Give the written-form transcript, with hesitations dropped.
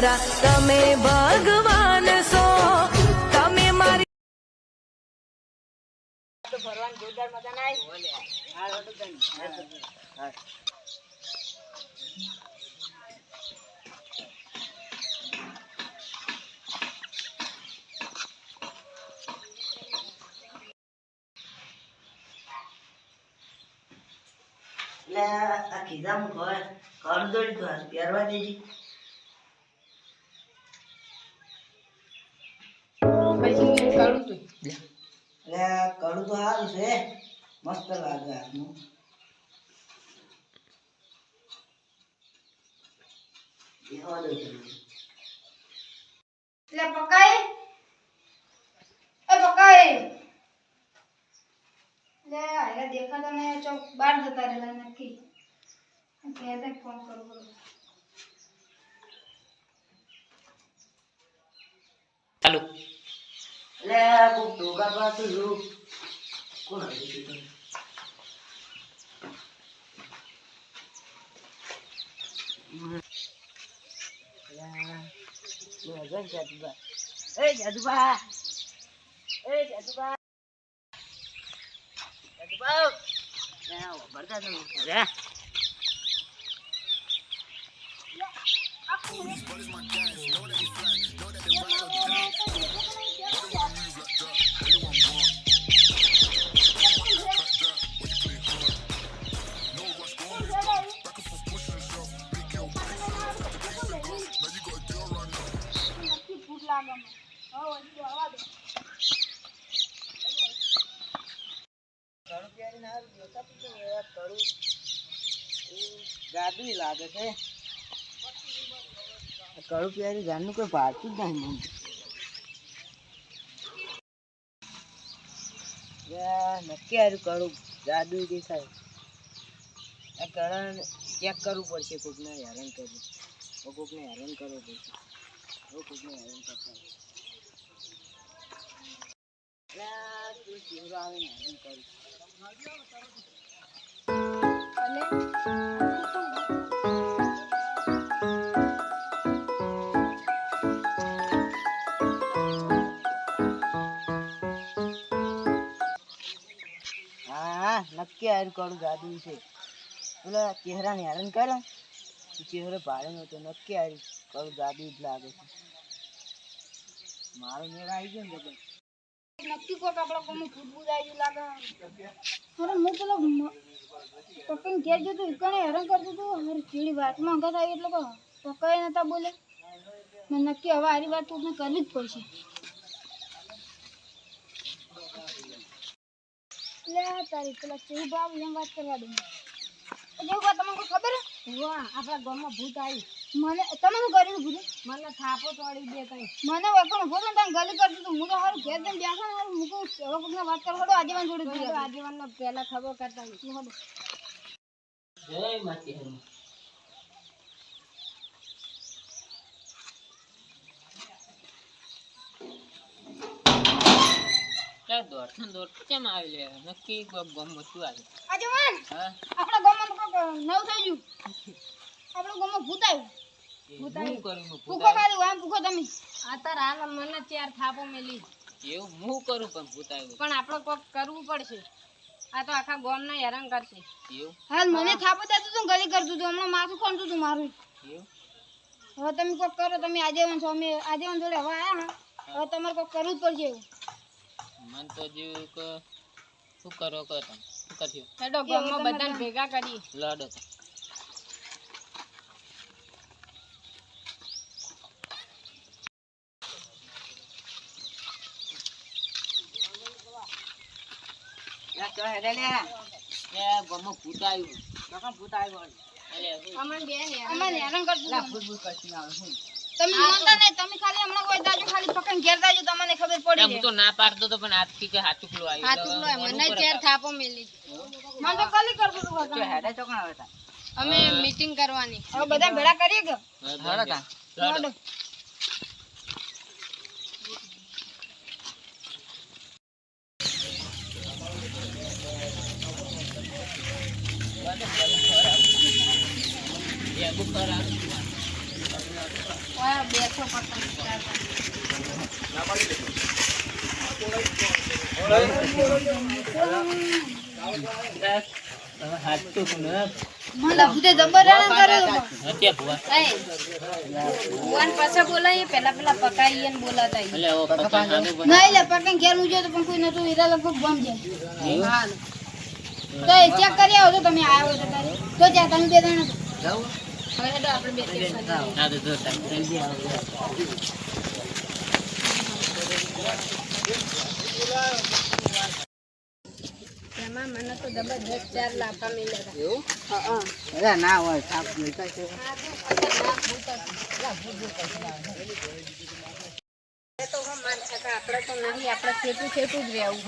મારા તમે ભગવાન છો તમે મારી ભગવાન જોરદાર મજા ના આવી આ કીધા હું કર દોડી તો પહેરવા દેજી કડું તો સારું છે મસ્ત લાગે હાથનું દેખાતા નહીં ચોક બહાર જતા રહેલા નક્કી ફોન કરો ચાલુ એટલે કોક ટોકા પાસે લો કોણ આવી જાદુબા એ જાદુબા બરતા તમે જાદુ લાગે છે કડું પ્યારી જાનનું કોઈ ભાતું જ નહીં મને નક્કી આવ્યું કડું જાદુ દેખાય આ કડા ચેક કરવું પડશે કોકને હેરાન કરવું કોકને હેરાન કરવું પડશે કોકને હેરાન કરતા આવે ને હેરાન કરું નક્કી હાર કરું જાદુ છે પેલા ચહેરાને હેરાન કરે ચહેરો ભાડે નતો નક્કી હાર કરું જાદુ જ લાગે છે મારો મેળ આવી ગયો ને બધો નક્કી કોક આપણા કોમ ફૂટબૂટ આવી લાગે અરે હું પેલો પપ્પાને ઘેર જતો કણે હેરાન કરતો હતો મારી ચીડી વાતમાં અંગત આવી એટલે પપ્પાએ નતા બોલે મેં નક્કી હવે આરી વાત તું કરવી જ પડશે લે તારી પેલા ચેહુ બાબુ એમ વાત કરવા દે જેવું વાત તમને ખબર વાહ આપણા ગામમાં ભૂત આવી મને તમે શું કર્યું ભૂત મને થાપો તોડી દે તઈ મને વખણ ભૂત તને ગલી કરતું તું હું તો હારું ઘેર જઈને બેસા ને હારું મૂકો હવે કોકને વાત કરવા દો આજીવન જોડે દીધો આજીવનનો પહેલા ખબર કરતા હું હડો જય માતી હર દોડ કેમ આવી લે નક્કી ગમમાં શું આવે આજીવન હા આપણા ગામમાં કોક નવ થઈ ગયું આપણા ગામમાં ભૂત આવ્યું ભૂકો કાઢ્યું આમ ભૂકો તમે આ તાર હાલ મને ચાર થાપો મેલી એવું હું કરું પણ ભૂત આવ્યું પણ આપણે કોક કરવું પડશે આ તો આખા ગામના હેરાન કરશે એવું હાલ મને થાપો દેતું તું ગલી કરતું તું હમણાં માથું ખોલતું તું મારું એવું હવે તમે કોક કરો તમે આજીવન છો અમે આજીવન જોડે હવે આયા હવે તમારે કોક કરવું જ પડશે એવું મન તો જેવું કે શું કરો કે તમે શું કરજો હેડો ગામમાં બધાને ભેગા કરી લડો ગમો ભૂત આવ્યું ભૂત આવ્યું તમે માનતા નહીં તમે ખાલી હમણાં કોઈ દાજો ખાલી પકડીને ઘેર દાજો તમને ખબર પડી હું તો ના પાડતો તો પણ આજથી કે હાચુકલો આવ્યો હાચુકલો મને ચાર થાપો મેલી મને તો કલી કરતો તો તો હેડે ચોકણા હતા અમે મીટિંગ કરવાની હવે બધા ભેળા કરીએ કે હેડો તા હેડો ઓય બેઠો પતંગ તમે હાચું ને મને ભૂતે જબરાણ કરે હત્યા ભુવા એ ભુવાન પાછા બોલાય પેલા પકાઈ ને બોલાતા એટલે ઓ પપ્પા સામે બન નહીં લે પકન ઘેર ઉજો તો પણ કોઈ નતું હીરા લગભગ બમ જાય હા તો એ ચેક કરી આવો તો તમે આવ્યો તો તારે તો જ્યાં તમે બે જણા જાવ હવે હેડો આપણે બે ત્રણ આ તો જો જલ્દી આવો એમાં મને તો જબરદસ્ત 4 લાફા મિલ્યા એવું હા અરે ના હોય સાપ નીકળે છે તો હમ માન છતાં આપણે તો નહીં આપણે છેટું જ રહેવું